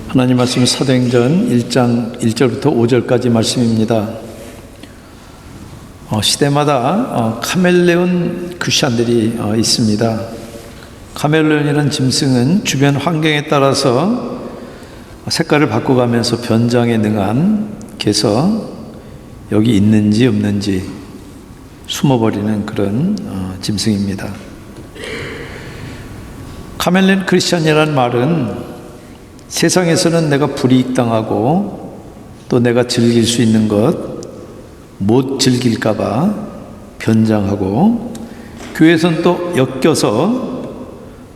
하나님 말씀 사도행전 1장 1절부터 5절까지 말씀입니다. 시대마다 카멜레온 크리스찬들이 있습니다. 카멜레온이라는 짐승은 주변 환경에 따라서 색깔을 바꿔가면서 변장에 능한 개서 여기 있는지 없는지 숨어버리는 그런 짐승입니다. 카멜레온 크리스찬이라는 말은 세상에서는 내가 불이익당하고 또 내가 즐길 수 있는 것 못 즐길까봐 변장하고, 교회에서는 또 엮여서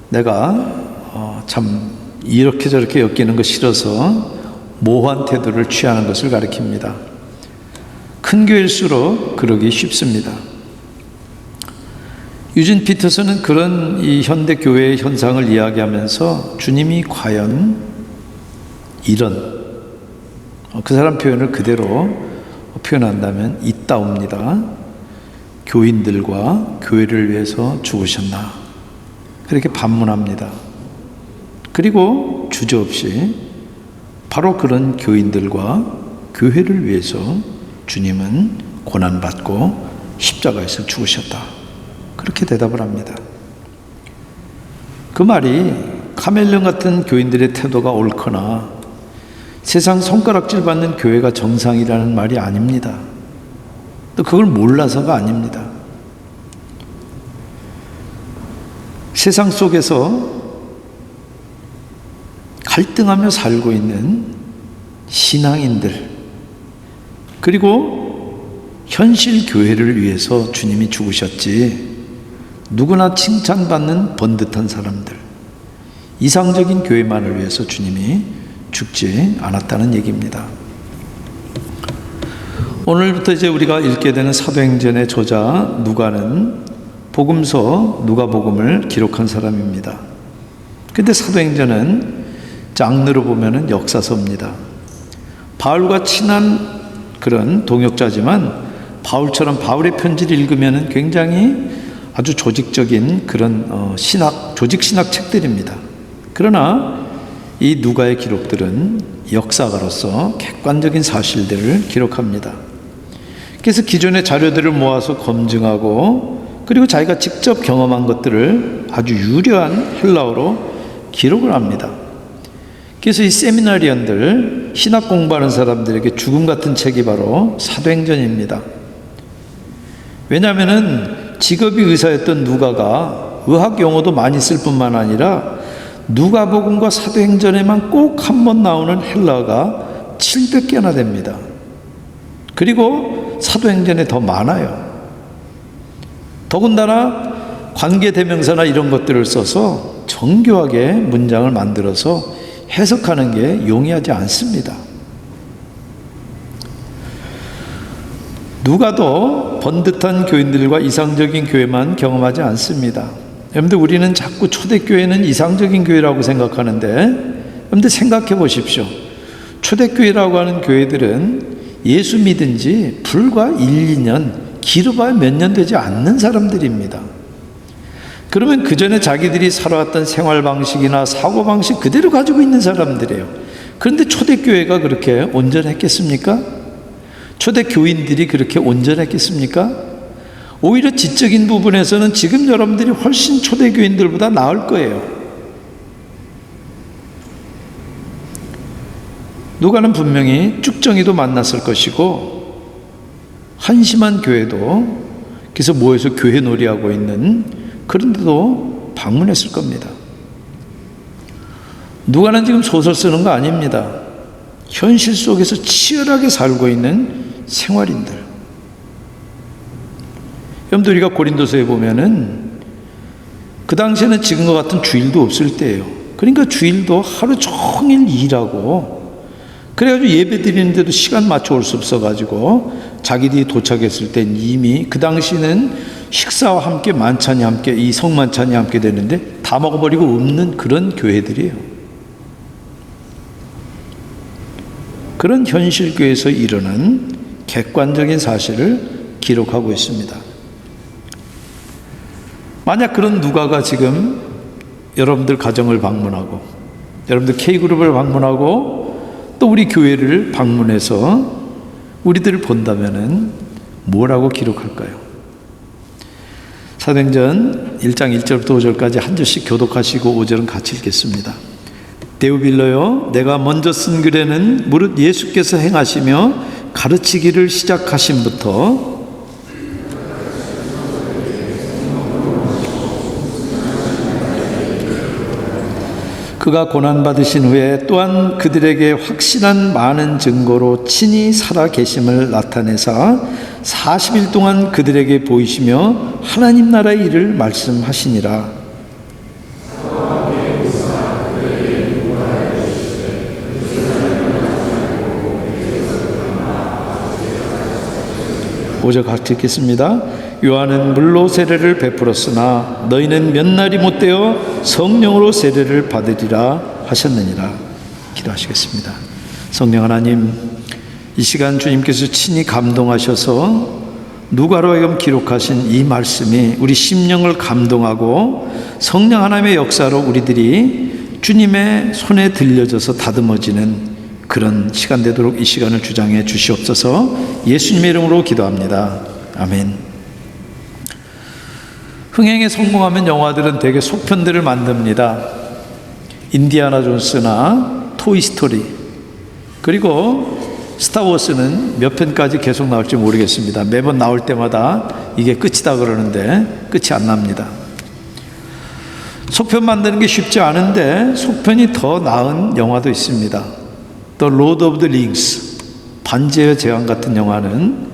내가 참 이렇게 저렇게 엮이는 거 싫어서 모호한 태도를 취하는 것을 가리킵니다. 큰 교회일수록 그러기 쉽습니다. 유진 피터슨은 그런 이 현대 교회의 현상을 이야기하면서 주님이 과연 이런 그 사람 표현을 그대로 표현한다면 있다옵니다. 교인들과 교회를 위해서 죽으셨나, 그렇게 반문합니다. 그리고 주저없이 바로 그런 교인들과 교회를 위해서 주님은 고난받고 십자가에서 죽으셨다, 그렇게 대답을 합니다. 그 말이 카멜레온 같은 교인들의 태도가 옳거나 세상 손가락질 받는 교회가 정상이라는 말이 아닙니다. 또 그걸 몰라서가 아닙니다. 세상 속에서 갈등하며 살고 있는 신앙인들, 그리고 현실 교회를 위해서 주님이 죽으셨지, 누구나 칭찬받는 번듯한 사람들, 이상적인 교회만을 위해서 주님이 죽지 않았다는 얘기입니다. 오늘부터 이제 우리가 읽게 되는 사도행전의 저자 누가는 복음서 누가복음을 기록한 사람입니다. 근데 사도행전은 장르로 보면은 역사서입니다. 바울과 친한 그런 동역자지만 바울처럼 바울의 편지를 읽으면은 굉장히 아주 조직적인 그런 조직 신학 책들입니다. 그러나 이 누가의 기록들은 역사가로서 객관적인 사실들을 기록합니다. 그래서 기존의 자료들을 모아서 검증하고, 그리고 자기가 직접 경험한 것들을 아주 유려한 헬라어로 기록을 합니다. 그래서 이 세미나리언들, 신학 공부하는 사람들에게 죽음 같은 책이 바로 사도행전입니다. 왜냐하면 직업이 의사였던 누가가 의학 용어도 많이 쓸 뿐만 아니라 누가복음과 사도행전에만 꼭 한 번 나오는 헬라어가 700개나 됩니다. 그리고 사도행전에 더 많아요. 더군다나 관계대명사나 이런 것들을 써서 정교하게 문장을 만들어서 해석하는 게 용이하지 않습니다. 누가도 번듯한 교인들과 이상적인 교회만 경험하지 않습니다. 여러분들, 우리는 자꾸 초대교회는 이상적인 교회라고 생각하는데, 여러분들 생각해 보십시오. 초대교회라고 하는 교회들은 예수 믿은 지 불과 1, 2년, 길어봐야 몇 년 되지 않는 사람들입니다. 그러면 그 전에 자기들이 살아왔던 생활 방식이나 사고 방식 그대로 가지고 있는 사람들이에요. 그런데 초대교회가 그렇게 온전했겠습니까? 초대교인들이 그렇게 온전했겠습니까? 오히려 지적인 부분에서는 지금 여러분들이 훨씬 초대교인들보다 나을 거예요. 누가는 분명히 쭉정이도 만났을 것이고, 한심한 교회도, 그래서 모여서 교회 놀이하고 있는 그런 데도 방문했을 겁니다. 누가는 지금 소설 쓰는 거 아닙니다. 현실 속에서 치열하게 살고 있는 생활인들. 여러분들, 우리가 고린도서에 보면은 그 당시에는 지금과 같은 주일도 없을 때예요. 그러니까 주일도 하루 종일 일하고, 그래가지고 예배 드리는데도 시간 맞춰 올 수 없어가지고 자기들이 도착했을 땐 이미 그 당시는 식사와 함께 만찬이 함께, 이 성만찬이 함께 되는데 다 먹어버리고 없는 그런 교회들이에요. 그런 현실교회에서 일어난 객관적인 사실을 기록하고 있습니다. 만약 그런 누가가 지금 여러분들 가정을 방문하고 여러분들 K그룹을 방문하고 또 우리 교회를 방문해서 우리들을 본다면은 뭐라고 기록할까요? 사도행전 1장 1절부터 5절까지 한 절씩 교독하시고 5절은 같이 읽겠습니다. 데오빌로여, 내가 먼저 쓴 글에는 무릇 예수께서 행하시며 가르치기를 시작하심부터 그가 고난받으신 후에 또한 그들에게 확실한 많은 증거로 친히 살아 계심을 나타내사 40일 동안 그들에게 보이시며 하나님 나라의 일을 말씀하시니라. 오절 같이 읽겠습니다. 요한은 물로 세례를 베풀었으나 너희는 몇 날이 못되어 성령으로 세례를 받으리라 하셨느니라. 기도하시겠습니다. 성령 하나님, 이 시간 주님께서 친히 감동하셔서 누가로 하여금 기록하신 이 말씀이 우리 심령을 감동하고 성령 하나님의 역사로 우리들이 주님의 손에 들려져서 다듬어지는 그런 시간 되도록 이 시간을 주장해 주시옵소서. 예수님의 이름으로 기도합니다. 아멘. 흥행에 성공하면 영화들은 대개 속편들을 만듭니다. 인디아나 존스나 토이스토리, 그리고 스타워스는 몇 편까지 계속 나올지 모르겠습니다. 매번 나올 때마다 이게 끝이다 그러는데 끝이 안 납니다. 속편 만드는 게 쉽지 않은데 속편이 더 나은 영화도 있습니다. The Lord of the Rings, 반지의 제왕 같은 영화는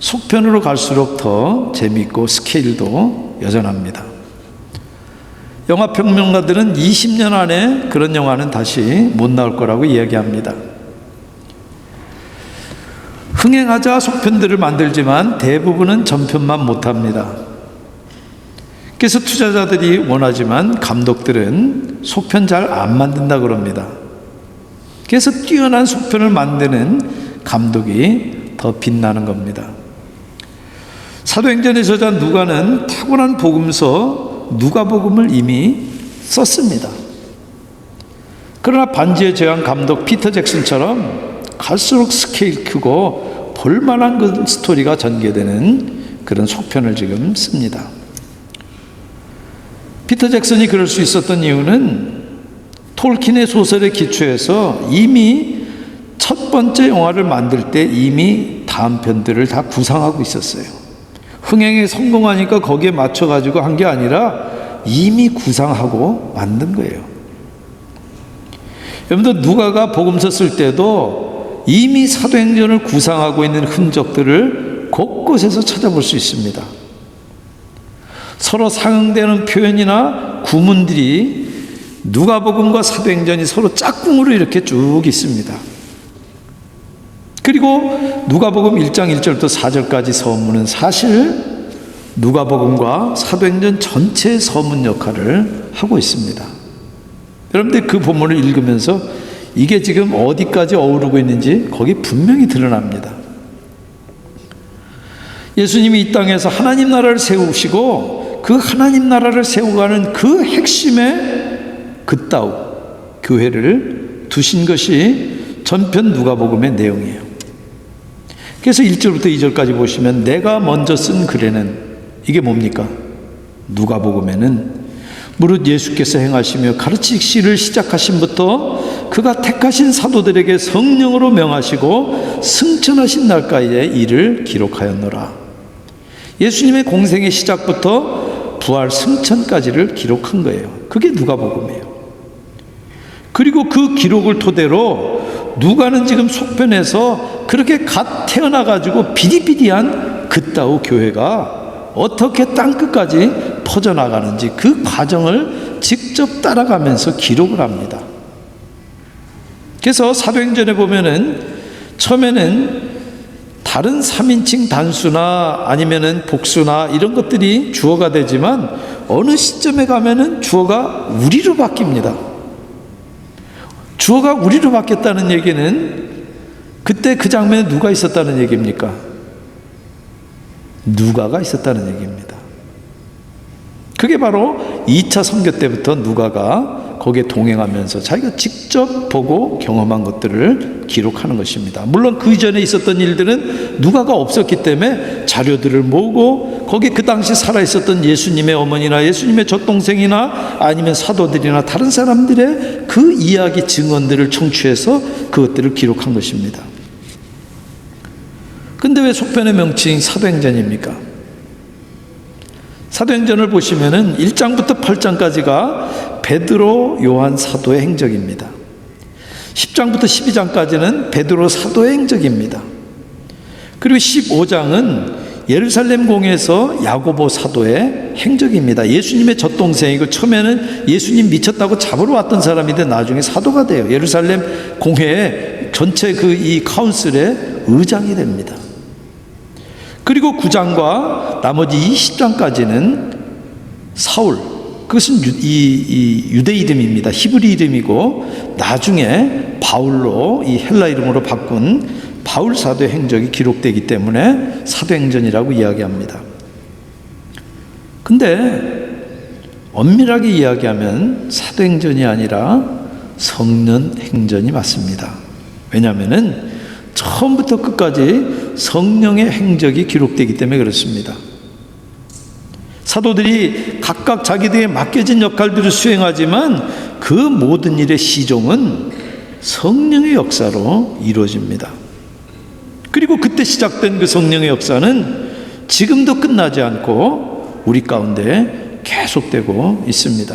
속편으로 갈수록 더 재미있고 스케일도 여전합니다. 영화 평론가들은 20년 안에 그런 영화는 다시 못 나올 거라고 이야기합니다. 흥행하자 속편들을 만들지만 대부분은 전편만 못합니다. 그래서 투자자들이 원하지만 감독들은 속편 잘 안 만든다 그럽니다. 그래서 뛰어난 속편을 만드는 감독이 더 빛나는 겁니다. 사도행전의 저자 누가는 탁월한 복음서 누가복음을 이미 썼습니다. 그러나 반지의 제왕 감독 피터 잭슨처럼 갈수록 스케일 크고 볼만한 그 스토리가 전개되는 그런 속편을 지금 씁니다. 피터 잭슨이 그럴 수 있었던 이유는 톨킨의 소설에 기초해서 이미 첫 번째 영화를 만들 때 이미 다음 편들을 다 구상하고 있었어요. 흥행에 성공하니까 거기에 맞춰가지고 한 게 아니라 이미 구상하고 만든 거예요. 여러분들 누가가 복음서 쓸 때도 이미 사도행전을 구상하고 있는 흔적들을 곳곳에서 찾아볼 수 있습니다. 서로 상응되는 표현이나 구문들이 누가복음과 사도행전이 서로 짝꿍으로 이렇게 쭉 있습니다. 그리고 누가복음 1장 1절부터 4절까지 서문은 사실 누가복음과 사도행전 전체의 서문 역할을 하고 있습니다. 여러분들 그 본문을 읽으면서 이게 지금 어디까지 어우르고 있는지 거기 분명히 드러납니다. 예수님이 이 땅에서 하나님 나라를 세우시고 그 하나님 나라를 세워가는 그 핵심의 그따우 교회를 두신 것이 전편 누가복음의 내용이에요. 그래서 1절부터 2절까지 보시면 내가 먼저 쓴 글에는 이게 뭡니까? 누가복음에는 무릇 예수께서 행하시며 가르치시를 시작하심부터 그가 택하신 사도들에게 성령으로 명하시고 승천하신 날까지의 일을 기록하였노라. 예수님의 공생의 시작부터 부활 승천까지를 기록한 거예요. 그게 누가복음이에요. 그리고 그 기록을 토대로 누가는 지금 속편에서 그렇게 갓 태어나가지고 비디비디한 그따우 교회가 어떻게 땅끝까지 퍼져나가는지 그 과정을 직접 따라가면서 기록을 합니다. 그래서 사도행전에 보면은 처음에는 다른 3인칭 단수나 아니면은 복수나 이런 것들이 주어가 되지만 어느 시점에 가면은 주어가 우리로 바뀝니다. 주어가 우리로 바뀌었다는 얘기는 그때 그 장면에 누가 있었다는 얘기입니까? 누가가 있었다는 얘기입니다. 그게 바로 2차 선교 때부터 누가가 거기에 동행하면서 자기가 직접 보고 경험한 것들을 기록하는 것입니다. 물론 그 이전에 있었던 일들은 누가가 없었기 때문에 자료들을 모으고 거기에 그 당시 살아있었던 예수님의 어머니나 예수님의 젖동생이나 아니면 사도들이나 다른 사람들의 그 이야기 증언들을 청취해서 그것들을 기록한 것입니다. 근데 왜 속편의 명칭이 사도행전입니까? 사도행전을 보시면은 1장부터 8장까지가 베드로, 요한 사도의 행적입니다. 10장부터 12장까지는 베드로 사도의 행적입니다. 그리고 15장은 예루살렘 공회에서 야고보 사도의 행적입니다. 예수님의 젖동생이고 처음에는 예수님 미쳤다고 잡으러 왔던 사람인데 나중에 사도가 돼요. 예루살렘 공회의 전체 이 카운슬의 의장이 됩니다. 그리고 9장과 나머지 20장까지는 사울, 그것은 이 유대 이름입니다. 히브리 이름이고 나중에 바울로 이 헬라 이름으로 바꾼 바울 사도의 행적이 기록되기 때문에 사도행전이라고 이야기합니다. 근데 엄밀하게 이야기하면 사도행전이 아니라 성령행전이 맞습니다. 왜냐하면은 처음부터 끝까지 성령의 행적이 기록되기 때문에 그렇습니다. 사도들이 각각 자기들에게 맡겨진 역할들을 수행하지만 그 모든 일의 시종은 성령의 역사로 이루어집니다. 그리고 그때 시작된 그 성령의 역사는 지금도 끝나지 않고 우리 가운데 계속되고 있습니다.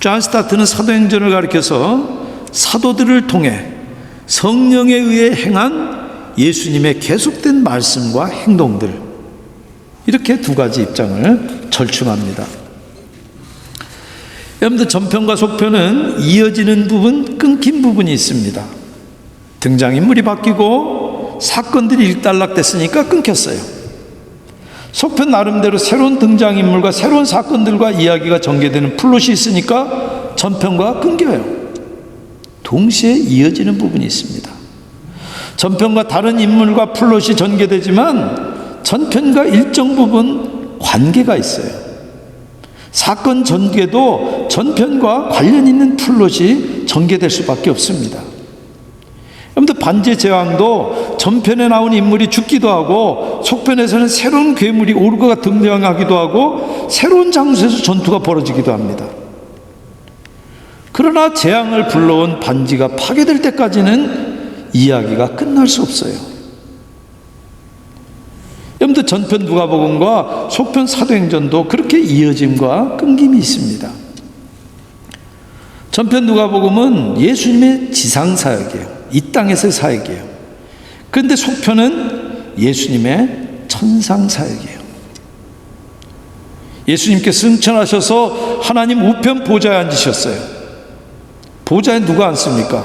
존 스타트는 사도행전을 가리켜서 사도들을 통해 성령에 의해 행한 예수님의 계속된 말씀과 행동들, 이렇게 두 가지 입장을 절충합니다. 여러분들 전편과 속편은 이어지는 부분, 끊긴 부분이 있습니다. 등장인물이 바뀌고 사건들이 일단락됐으니까 끊겼어요. 속편 나름대로 새로운 등장인물과 새로운 사건들과 이야기가 전개되는 플롯이 있으니까 전편과 끊겨요. 동시에 이어지는 부분이 있습니다. 전편과 다른 인물과 플롯이 전개되지만 전편과 일정 부분 관계가 있어요. 사건 전개도 전편과 관련 있는 플롯이 전개될 수밖에 없습니다. 여러분들 반지의 제왕도 전편에 나온 인물이 죽기도 하고 속편에서는 새로운 괴물이 오르가가 등장하기도 하고 새로운 장소에서 전투가 벌어지기도 합니다. 그러나 재앙을 불러온 반지가 파괴될 때까지는 이야기가 끝날 수 없어요. 여러분들 전편 누가복음과 속편 사도행전도 그렇게 이어짐과 끊김이 있습니다. 전편 누가복음은 예수님의 지상사역이에요. 이 땅에서의 사역이에요. 그런데 속편은 예수님의 천상사역이에요. 예수님께서 승천하셔서 하나님 우편 보좌에 앉으셨어요. 보좌에 누가 앉습니까?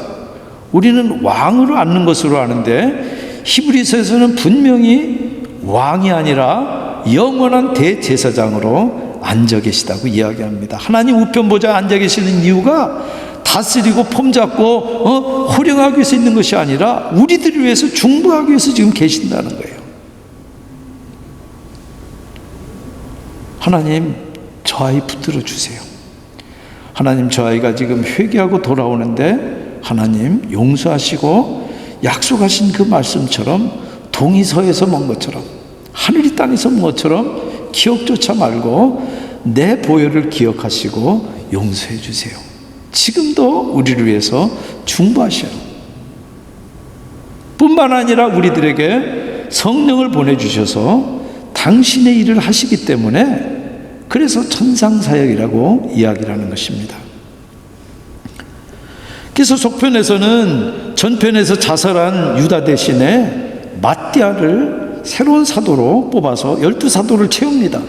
우리는 왕으로 앉는 것으로 아는데 히브리서에서는 분명히 왕이 아니라 영원한 대제사장으로 앉아 계시다고 이야기합니다. 하나님 우편 보좌에 앉아 계시는 이유가 다스리고 폼잡고 호령하기 위해서 있는 것이 아니라 우리들을 위해서 중보하기 위해서 지금 계신다는 거예요. 하나님, 저 아이 붙들어 주세요. 하나님, 저 아이가 지금 회개하고 돌아오는데 하나님 용서하시고 약속하신 그 말씀처럼 동이서에서 먼 것처럼 하늘이 땅에서 먼 것처럼 기억조차 말고 내 보혈을 기억하시고 용서해 주세요. 지금도 우리를 위해서 중보하셔요. 뿐만 아니라 우리들에게 성령을 보내주셔서 당신의 일을 하시기 때문에 그래서 천상사역이라고 이야기를 하는 것입니다. 그래서 속편에서는 전편에서 자살한 유다 대신에 마띠아를 새로운 사도로 뽑아서 12사도를 채웁니다.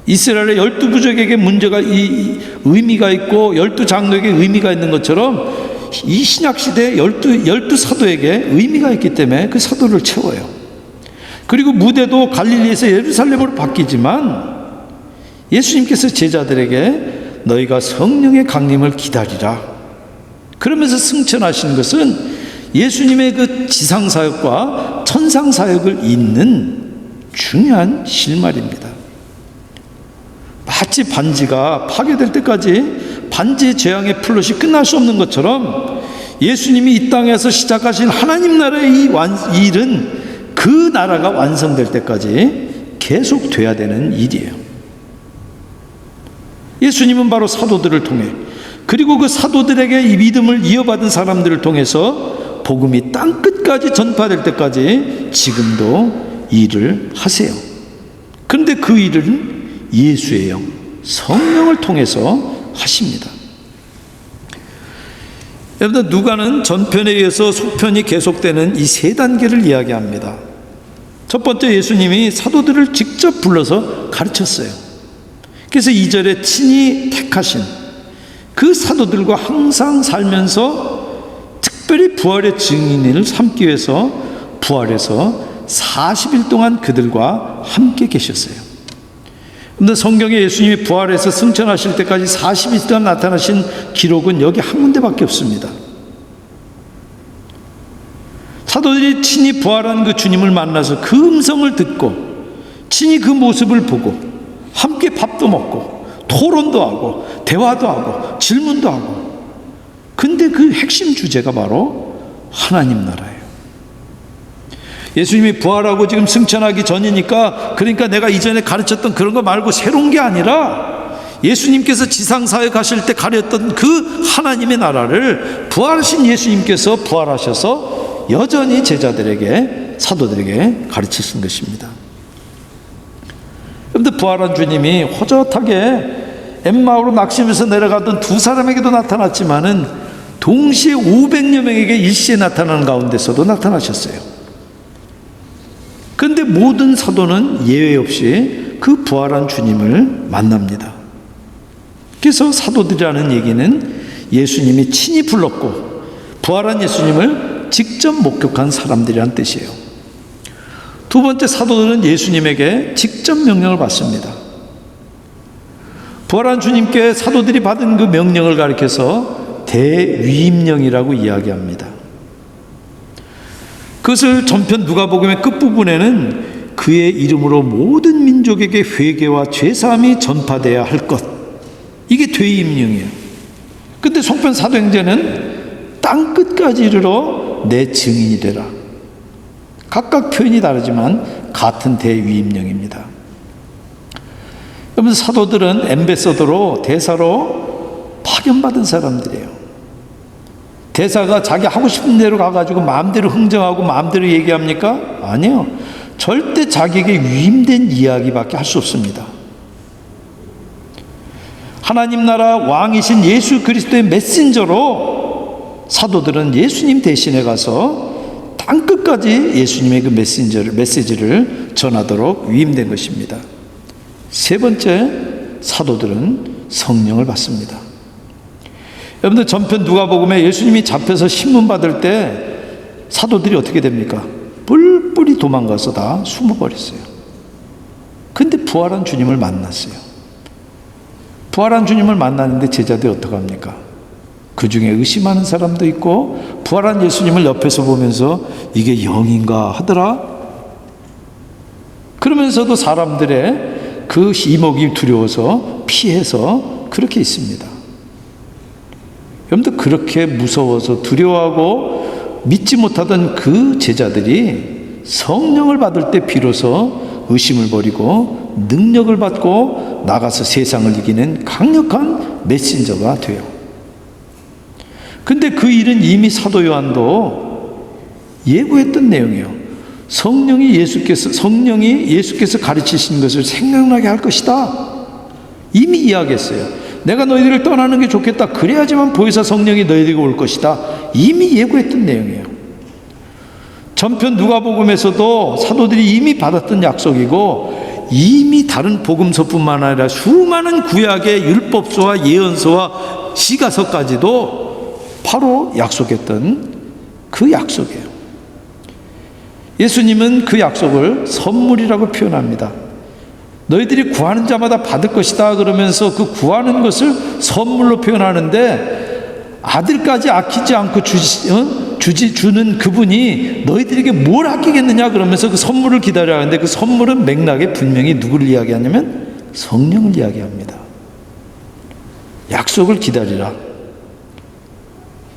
이스라엘의 12부족에게 문제가 의미가 있고 12장로에게 의미가 있는 것처럼 이 신약시대의 12사도에게 의미가 있기 때문에 그 사도를 채워요. 그리고 무대도 갈릴리에서 예루살렘으로 바뀌지만 예수님께서 제자들에게 너희가 성령의 강림을 기다리라 그러면서 승천하시는 것은 예수님의 그 지상사역과 천상사역을 잇는 중요한 실말입니다. 마치 반지가 파괴될 때까지 반지의 재앙의 플롯이 끝날 수 없는 것처럼 예수님이 이 땅에서 시작하신 하나님 나라의 이 일은 그 나라가 완성될 때까지 계속 돼야 되는 일이에요. 예수님은 바로 사도들을 통해, 그리고 그 사도들에게 이 믿음을 이어받은 사람들을 통해서 복음이 땅끝까지 전파될 때까지 지금도 일을 하세요. 그런데 그 일은 예수의 영, 성령을 통해서 하십니다. 여러분, 누가는 전편에 의해서 속편이 계속되는 이 세 단계를 이야기합니다. 첫 번째, 예수님이 사도들을 직접 불러서 가르쳤어요. 그래서 2절에 친히 택하신 그 사도들과 항상 살면서 특별히 부활의 증인을 삼기 위해서 부활해서 40일 동안 그들과 함께 계셨어요. 그런데 성경에 예수님이 부활해서 승천하실 때까지 40일 동안 나타나신 기록은 여기 한 군데밖에 없습니다. 사도들이 친히 부활한 그 주님을 만나서 그 음성을 듣고 친히 그 모습을 보고 함께 밥도 먹고 토론도 하고 대화도 하고 질문도 하고, 근데 그 핵심 주제가 바로 하나님 나라예요. 예수님이 부활하고 지금 승천하기 전이니까, 그러니까 내가 이전에 가르쳤던 그런 거 말고 새로운 게 아니라 예수님께서 지상사회 가실 때 가르쳤던 그 하나님의 나라를 부활하신 예수님께서 부활하셔서 여전히 제자들에게, 사도들에게 가르치신 것입니다. 그런데 부활한 주님이 호젓하게 엠마오로 낙심해서 내려가던 두 사람에게도 나타났지만은 동시에 500여 명에게 일시에 나타나는 가운데서도 나타나셨어요. 그런데 모든 사도는 예외 없이 그 부활한 주님을 만납니다. 그래서 사도들이라는 얘기는 예수님이 친히 불렀고 부활한 예수님을 직접 목격한 사람들이란 뜻이에요. 두 번째, 사도들은 예수님에게 직접 명령을 받습니다. 부활한 주님께 사도들이 받은 그 명령을 가리켜서 대위임령이라고 이야기합니다. 그것을 전편 누가복음의 끝부분에는 그의 이름으로 모든 민족에게 회개와 죄사함이 전파되어야 할 것, 이게 대위임령이에요. 근데 송편 사도행전은 땅끝까지 이르러 내 증인이 되라. 각각 표현이 다르지만 같은 대위임령입니다. 여러분, 사도들은 엠베서더로, 대사로 파견받은 사람들이에요. 대사가 자기 하고 싶은 대로 가가지고 마음대로 흥정하고 마음대로 얘기합니까? 아니요. 절대 자기에게 위임된 이야기밖에 할 수 없습니다. 하나님 나라 왕이신 예수 그리스도의 메신저로 사도들은 예수님 대신에 가서 땅끝까지 예수님의 그 메시지를 전하도록 위임된 것입니다. 세 번째, 사도들은 성령을 받습니다. 여러분들, 전편 누가복음에 예수님이 잡혀서 신문 받을 때 사도들이 어떻게 됩니까? 뿔뿔이 도망가서 다 숨어버렸어요. 근데 부활한 주님을 만났어요. 부활한 주님을 만나는데 제자들이 어떡합니까? 그 중에 의심하는 사람도 있고 부활한 예수님을 옆에서 보면서 이게 영인가 하더라. 그러면서도 사람들의 그 이목이 두려워서 피해서 그렇게 있습니다. 여러분들, 그렇게 무서워서 두려워하고 믿지 못하던 그 제자들이 성령을 받을 때 비로소 의심을 버리고 능력을 받고 나가서 세상을 이기는 강력한 메신저가 돼요. 근데 그 일은 이미 사도 요한도 예고했던 내용이에요. 성령이 예수께서 가르치신 것을 생각나게 할 것이다. 이미 이야기했어요. 내가 너희들을 떠나는 게 좋겠다. 그래야지만 보혜사 성령이 너희들에게 올 것이다. 이미 예고했던 내용이에요. 전편 누가복음에서도 사도들이 이미 받았던 약속이고, 이미 다른 복음서뿐만 아니라 수많은 구약의 율법서와 예언서와 시가서까지도 바로 약속했던 그 약속이에요. 예수님은 그 약속을 선물이라고 표현합니다. 너희들이 구하는 자마다 받을 것이다 그러면서 그 구하는 것을 선물로 표현하는데, 아들까지 아끼지 않고 주는 그분이 너희들에게 뭘 아끼겠느냐 그러면서 그 선물을 기다려야 하는데, 그 선물은 맥락에 분명히 누구를 이야기하냐면 성령을 이야기합니다. 약속을 기다리라.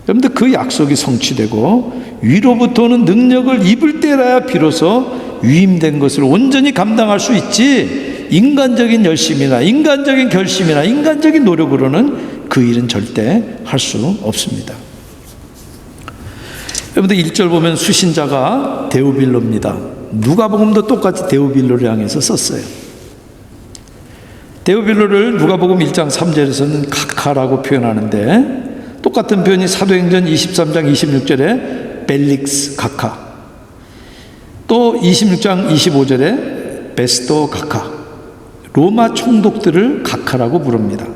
여러분들 그 약속이 성취되고 위로부터 오는 능력을 입을 때라야 비로소 위임된 것을 온전히 감당할 수 있지, 인간적인 열심이나 인간적인 결심이나 인간적인 노력으로는 그 일은 절대 할 수 없습니다. 여러분들 1절 보면 수신자가 데오빌로입니다. 누가복음도 똑같이 데오빌로를 향해서 썼어요. 데오빌로를 누가복음 1장 3절에서는 카카라고 표현하는데, 똑같은 표현이 사도행전 23장 26절에 벨릭스 카카, 또 26장 25절에 베스토 카카, 로마 총독들을 카카라고 부릅니다.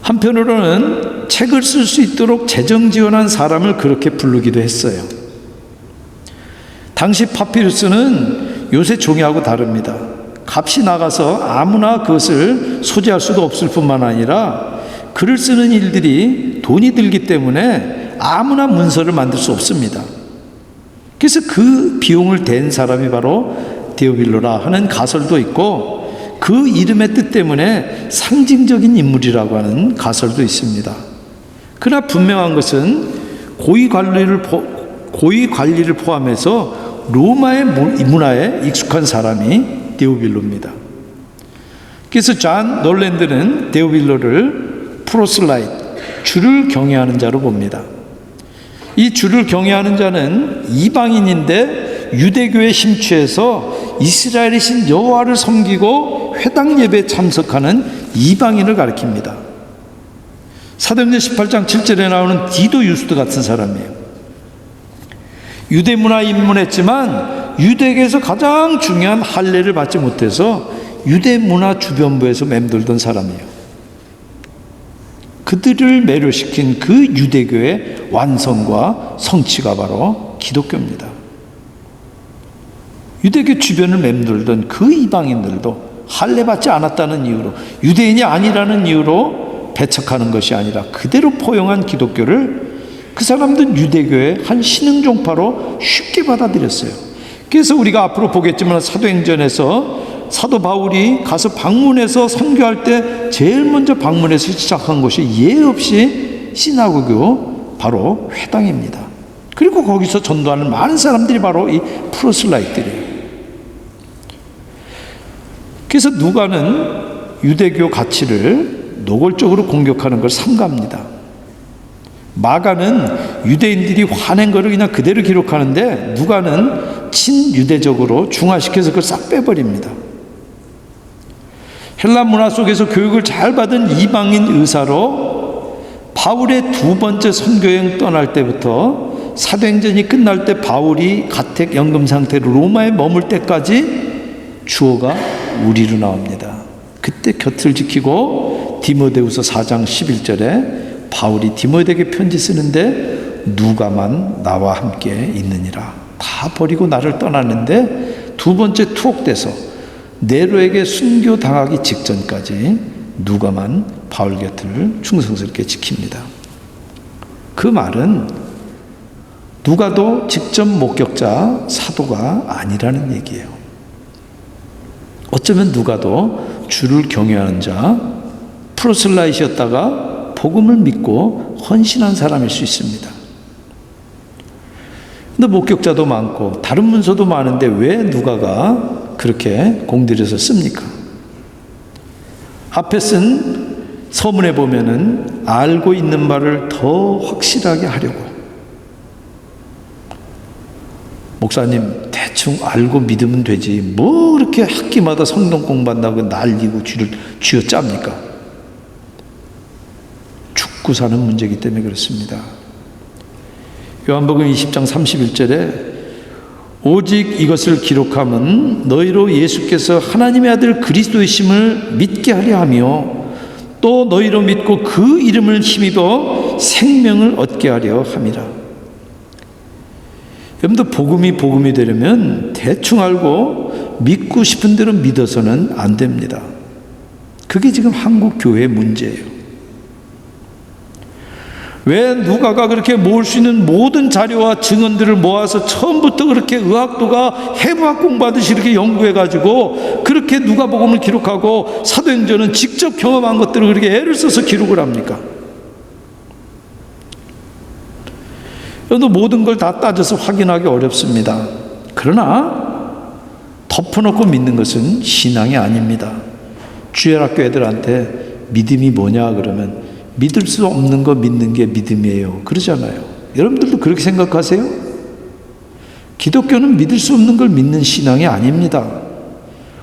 한편으로는 책을 쓸 수 있도록 재정 지원한 사람을 그렇게 부르기도 했어요. 당시 파피루스는 요새 종이하고 다릅니다. 값이 나가서 아무나 그것을 소지할 수도 없을 뿐만 아니라 글을 쓰는 일들이 돈이 들기 때문에 아무나 문서를 만들 수 없습니다. 그래서 그 비용을 댄 사람이 바로 데오빌로라 하는 가설도 있고, 그 이름의 뜻 때문에 상징적인 인물이라고 하는 가설도 있습니다. 그러나 분명한 것은 고위 관리를 포함해서 로마의 문화에 익숙한 사람이 데오빌로입니다. 그래서 존 놀랜드는 데오빌로를 프로슬라이트, 주를 경외하는 자로 봅니다. 이 주를 경외하는 자는 이방인인데 유대교에 심취해서 이스라엘의 신 여호와를 섬기고 회당 예배에 참석하는 이방인을 가리킵니다. 사도행전 18장 7절에 나오는 디도 유스도 같은 사람이에요. 유대 문화에 입문했지만 유대계에서 가장 중요한 할례를 받지 못해서 유대 문화 주변부에서 맴돌던 사람이에요. 그들을 매료시킨 그 유대교의 완성과 성취가 바로 기독교입니다. 유대교 주변을 맴돌던 그 이방인들도 할례 받지 않았다는 이유로, 유대인이 아니라는 이유로 배척하는 것이 아니라 그대로 포용한 기독교를 그 사람들은 유대교의 한 신흥종파로 쉽게 받아들였어요. 그래서 우리가 앞으로 보겠지만 사도행전에서 사도 바울이 가서 방문해서 선교할 때 제일 먼저 방문해서 시작한 것이 예 없이 시나고교, 바로 회당입니다. 그리고 거기서 전도하는 많은 사람들이 바로 이 프로슬라이트들이에요. 그래서 누가는 유대교 가치를 노골적으로 공격하는 걸 삼가합니다. 마가는 유대인들이 화낸 것을 그냥 그대로 기록하는데, 누가는 친유대적으로 중화시켜서 그걸 싹 빼버립니다. 헬라 문화 속에서 교육을 잘 받은 이방인 의사로 바울의 두 번째 선교여행 떠날 때부터 사도행전이 끝날 때 바울이 가택 연금 상태로 로마에 머물 때까지 주어가 우리로 나옵니다. 그때 곁을 지키고 디모데후서 4장 11절에 바울이 디모데에게 편지 쓰는데 누가만 나와 함께 있느니라. 다 버리고 나를 떠났는데 두 번째 투옥돼서 네로에게 순교당하기 직전까지 누가만 바울 곁을 충성스럽게 지킵니다. 그 말은 누가도 직접 목격자 사도가 아니라는 얘기예요. 어쩌면 누가도 주를 경외하는 자, 프로슬라이트였다가 복음을 믿고 헌신한 사람일 수 있습니다. 근데 목격자도 많고 다른 문서도 많은데 왜 누가가 그렇게 공들여서 씁니까? 앞에 쓴 서문에 보면은 알고 있는 바를 더 확실하게 하려고. 목사님, 대충 알고 믿으면 되지 뭐 그렇게 학기마다 성경 공부한다고 날리고 쥐어 짭니까? 죽고 사는 문제이기 때문에 그렇습니다. 요한복음 20장 31절에 오직 이것을 기록함은 너희로 예수께서 하나님의 아들 그리스도이심을 믿게 하려 하며 또 너희로 믿고 그 이름을 힘입어 생명을 얻게 하려 함이라. 여러분들 복음이 되려면 대충 알고 믿고 싶은 대로 믿어서는 안 됩니다. 그게 지금 한국 교회의 문제예요. 왜 누가가 그렇게 모을 수 있는 모든 자료와 증언들을 모아서 처음부터 그렇게 의학도가 해부학 공부하듯이 이렇게 연구해가지고 그렇게 누가복음을 기록하고 사도행전은 직접 경험한 것들을 그렇게 애를 써서 기록을 합니까? 여러분, 모든 걸 다 따져서 확인하기 어렵습니다. 그러나 덮어놓고 믿는 것은 신앙이 아닙니다. 주일학교 애들한테 믿음이 뭐냐 그러면 믿을 수 없는 거 믿는 게 믿음이에요 그러잖아요. 여러분들도 그렇게 생각하세요? 기독교는 믿을 수 없는 걸 믿는 신앙이 아닙니다.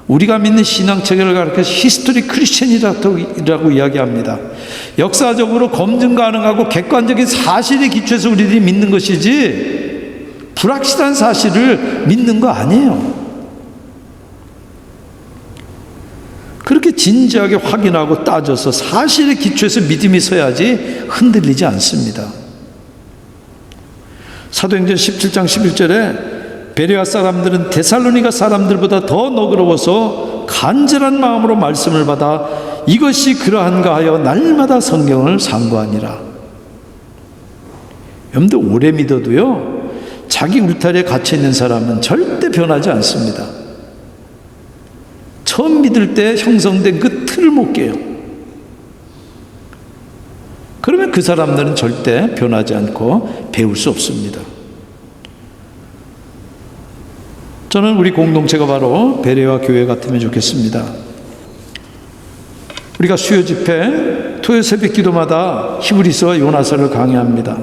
우리가 믿는 신앙 체계를 가르쳐서 히스토리 크리스천이라고 이야기합니다. 역사적으로 검증 가능하고 객관적인 사실에 기초해서 우리들이 믿는 것이지 불확실한 사실을 믿는 거 아니에요. 그렇게 진지하게 확인하고 따져서 사실에 기초해서 믿음이 서야지 흔들리지 않습니다. 사도행전 17장 11절에 베레아 사람들은 데살로니가 사람들보다 더 너그러워서 간절한 마음으로 말씀을 받아 이것이 그러한가 하여 날마다 성경을 상고하니라. 여러분들 오래 믿어도요, 자기 울타리에 갇혀 있는 사람은 절대 변하지 않습니다. 처음 믿을 때 형성된 그 틀을 못 깨요. 그러면 그 사람들은 절대 변하지 않고 배울 수 없습니다. 저는 우리 공동체가 바로 베레아 교회 같으면 좋겠습니다. 우리가 수요 집회, 토요 새벽 기도마다 히브리서와 요나서를 강의합니다.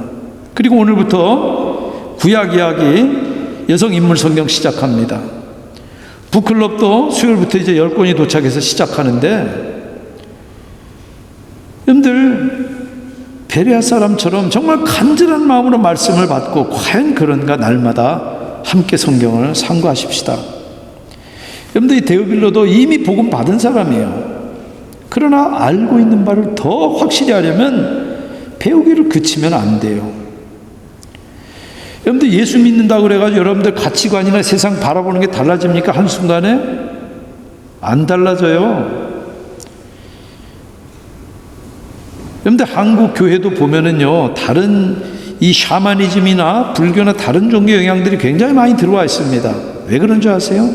그리고 오늘부터 구약 이야기 여성 인물 성경 시작합니다. 북클럽도 수요일부터 이제 10권이 도착해서 시작하는데, 여러분들 베레아 사람처럼 정말 간절한 마음으로 말씀을 받고 과연 그런가 날마다 함께 성경을 상고하십시다. 여러분들 이 데오빌로도 이미 복음 받은 사람이에요. 그러나 알고 있는 바를 더 확실히 하려면 배우기를 그치면 안 돼요. 여러분들 예수 믿는다고 그래가지고 여러분들 가치관이나 세상 바라보는 게 달라집니까? 한순간에? 안 달라져요. 여러분들 한국 교회도 보면은요, 다른 이 샤머니즘이나 불교나 다른 종교 영향들이 굉장히 많이 들어와 있습니다. 왜 그런 줄 아세요?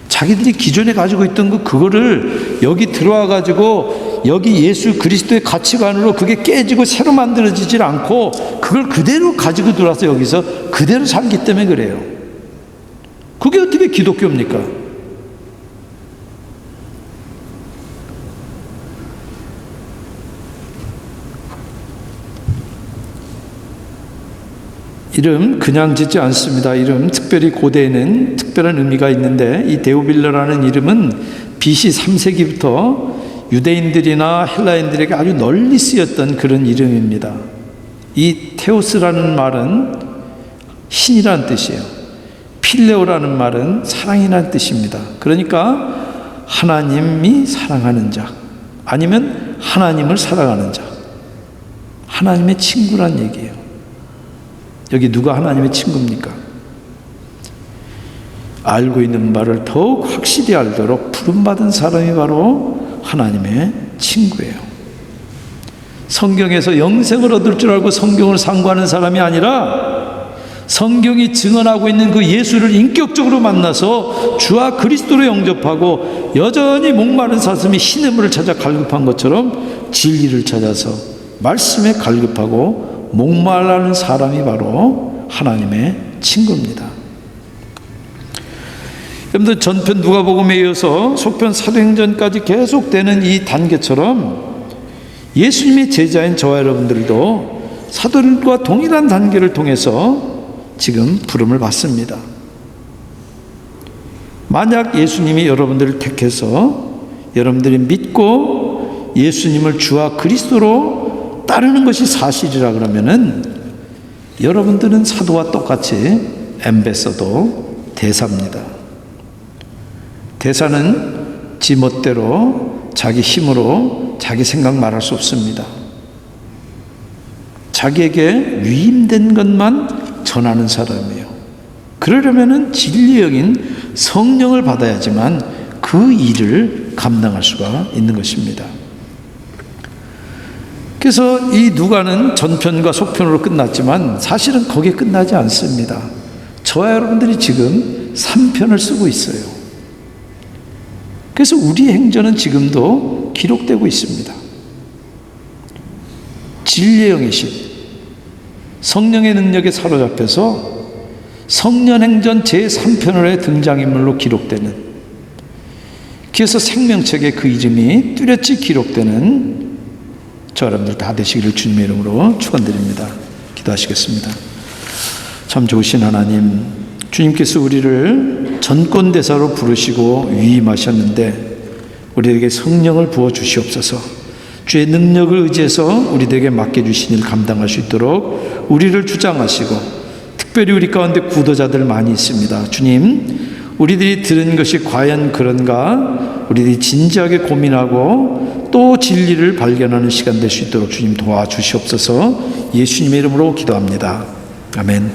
자기들이 기존에 가지고 있던 그거를 여기 들어와 가지고 여기 예수 그리스도의 가치관으로 그게 깨지고 새로 만들어지질 않고 그걸 그대로 가지고 들어와서 여기서 그대로 살기 때문에 그래요. 그게 어떻게 기독교입니까? 이름 그냥 짓지 않습니다. 이름 특별히 고대에는 특별한 의미가 있는데, 이 데오빌로라는 이름은 BC 3세기부터 유대인들이나 헬라인들에게 아주 널리 쓰였던 그런 이름입니다. 이 테오스라는 말은 신이라는 뜻이에요. 필레오라는 말은 사랑이라는 뜻입니다. 그러니까 하나님이 사랑하는 자, 아니면 하나님을 사랑하는 자, 하나님의 친구란 얘기예요. 여기 누가 하나님의 친구입니까? 알고 있는 바를 더욱 확실히 알도록 부름받은 사람이 바로 하나님의 친구예요. 성경에서 영생을 얻을 줄 알고 성경을 상고하는 사람이 아니라 성경이 증언하고 있는 그 예수를 인격적으로 만나서 주와 그리스도로 영접하고 여전히 목마른 사슴이 시냇물을 찾아 갈급한 것처럼 진리를 찾아서 말씀에 갈급하고 목말라는 사람이 바로 하나님의 친구입니다. 여러분들 전편 누가복음에 이어서 속편 사도행전까지 계속되는 이 단계처럼 예수님의 제자인 저와 여러분들도 사도들과 동일한 단계를 통해서 지금 부름을 받습니다. 만약 예수님이 여러분들을 택해서 여러분들이 믿고 예수님을 주와 그리스도로 따르는 것이 사실이라 그러면은 여러분들은 사도와 똑같이 엠베서도 대사입니다. 대사는 지 멋대로 자기 힘으로 자기 생각 말할 수 없습니다. 자기에게 위임된 것만 전하는 사람이에요. 그러려면은 진리의 영인 성령을 받아야지만 그 일을 감당할 수가 있는 것입니다. 그래서 이 누가는 전편과 속편으로 끝났지만 사실은 거기에 끝나지 않습니다. 저와 여러분들이 지금 3편을 쓰고 있어요. 그래서 우리 행전은 지금도 기록되고 있습니다. 진리의 영이신 성령의 능력에 사로잡혀서 성년행전 제3편의 등장인물로 기록되는, 그래서 생명책에 그 이름이 뚜렷이 기록되는 저 여러분들 다 되시기를 주님의 이름으로 축원드립니다. 기도하시겠습니다. 참 좋으신 하나님, 주님께서 우리를 전권대사로 부르시고 위임하셨는데 우리에게 성령을 부어 주시옵소서. 주의 능력을 의지해서 우리들에게 맡겨주신 일 감당할 수 있도록 우리를 주장하시고, 특별히 우리 가운데 구도자들 많이 있습니다. 주님, 우리들이 들은 것이 과연 그런가 우리들이 진지하게 고민하고 또 진리를 발견하는 시간 될 수 있도록 주님 도와주시옵소서. 예수님의 이름으로 기도합니다. 아멘.